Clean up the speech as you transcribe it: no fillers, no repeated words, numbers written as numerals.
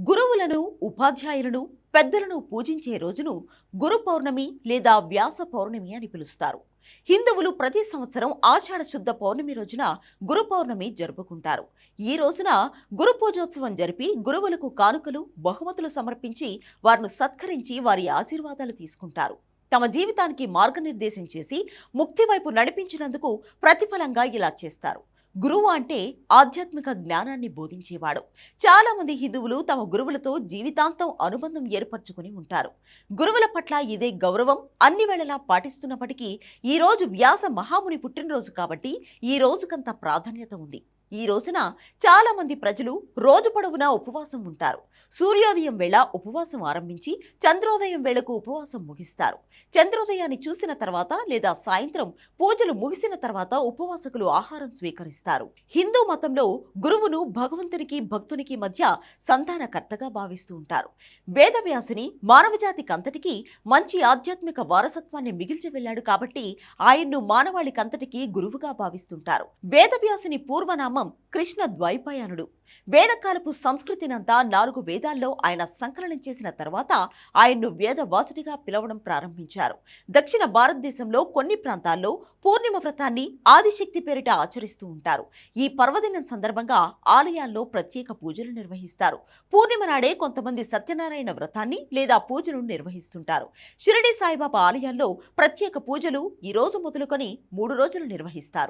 గురువులను, ఉపాధ్యాయులను, పెద్దలను పూజించే రోజును గురు పౌర్ణమి లేదా వ్యాస పౌర్ణమి అని పిలుస్తారు. హిందువులు ప్రతి సంవత్సరం ఆషాఢ శుద్ధ పౌర్ణమి రోజున గురు పౌర్ణమి జరుపుకుంటారు. ఈ రోజున గురు పూజోత్సవం జరిపి గురువులకు కానుకలు, బహుమతులు సమర్పించి వారిని సత్కరించి వారి ఆశీర్వాదాలు తీసుకుంటారు. తమ జీవితానికి మార్గనిర్దేశం చేసి ముక్తి వైపు నడిపించినందుకు ప్రతిఫలంగా ఇలా చేస్తారు. గురువు అంటే ఆధ్యాత్మిక జ్ఞానాన్ని బోధించేవాడు. చాలా మంది హిందువులు తమ గురువులతో జీవితాంతం అనుబంధం ఏర్పరచుకుని ఉంటారు. గురువుల పట్ల ఇదే గౌరవం అన్ని వేళలా పాటిస్తున్నప్పటికీ ఈ రోజు వ్యాస మహాముని పుట్టినరోజు కాబట్టి ఈ రోజుకంత ప్రాధాన్యత ఉంది. ఈ రోజున చాలా మంది ప్రజలు రోజు పొడవునా ఉపవాసం ఉంటారు. సూర్యోదయం వేళ ఉపవాసం ఆరంభించి చంద్రోదయం వేళకు ఉపవాసం ముగిస్తారు. చంద్రోదయాన్ని చూసిన తర్వాత లేదా సాయంత్రం పూజలు ముగిసిన తర్వాత ఉపవాసకులు ఆహారం స్వీకరిస్తారు. హిందూ మతంలో గురువును భగవంతునికి భక్తునికి మధ్య సంధానకర్తగా భావిస్తూ ఉంటారు. వేదవ్యాసుని మానవజాతికంతటికీ మంచి ఆధ్యాత్మిక వారసత్వాన్ని మిగిల్చి వెళ్ళాడు కాబట్టి ఆయన్ను మానవాళికంతటికీ గురువుగా భావిస్తుంటారు. వేదవ్యాసుని పూర్వనామం కృష్ణ ద్వైపాయనుడు. వేదకాలపు సంస్కృతినంతా 4 వేదాల్లో ఆయన సంకలనం చేసిన తర్వాత ఆయన్ను వేదవాసుడిగా పిలవడం ప్రారంభించారు. దక్షిణ భారతదేశంలో కొన్ని ప్రాంతాల్లో పూర్ణిమ వ్రతాన్ని ఆదిశక్తి పేరిట ఆచరిస్తూ ఉంటారు. ఈ పర్వదినం సందర్భంగా ఆలయాల్లో ప్రత్యేక పూజలు నిర్వహిస్తారు. పూర్ణిమ నాడే కొంతమంది సత్యనారాయణ వ్రతాన్ని లేదా పూజలు నిర్వహిస్తుంటారు. షిరిడి సాయిబాబా ఆలయాల్లో ప్రత్యేక పూజలు ఈ రోజు మొదలుకొని 3 రోజులు నిర్వహిస్తారు.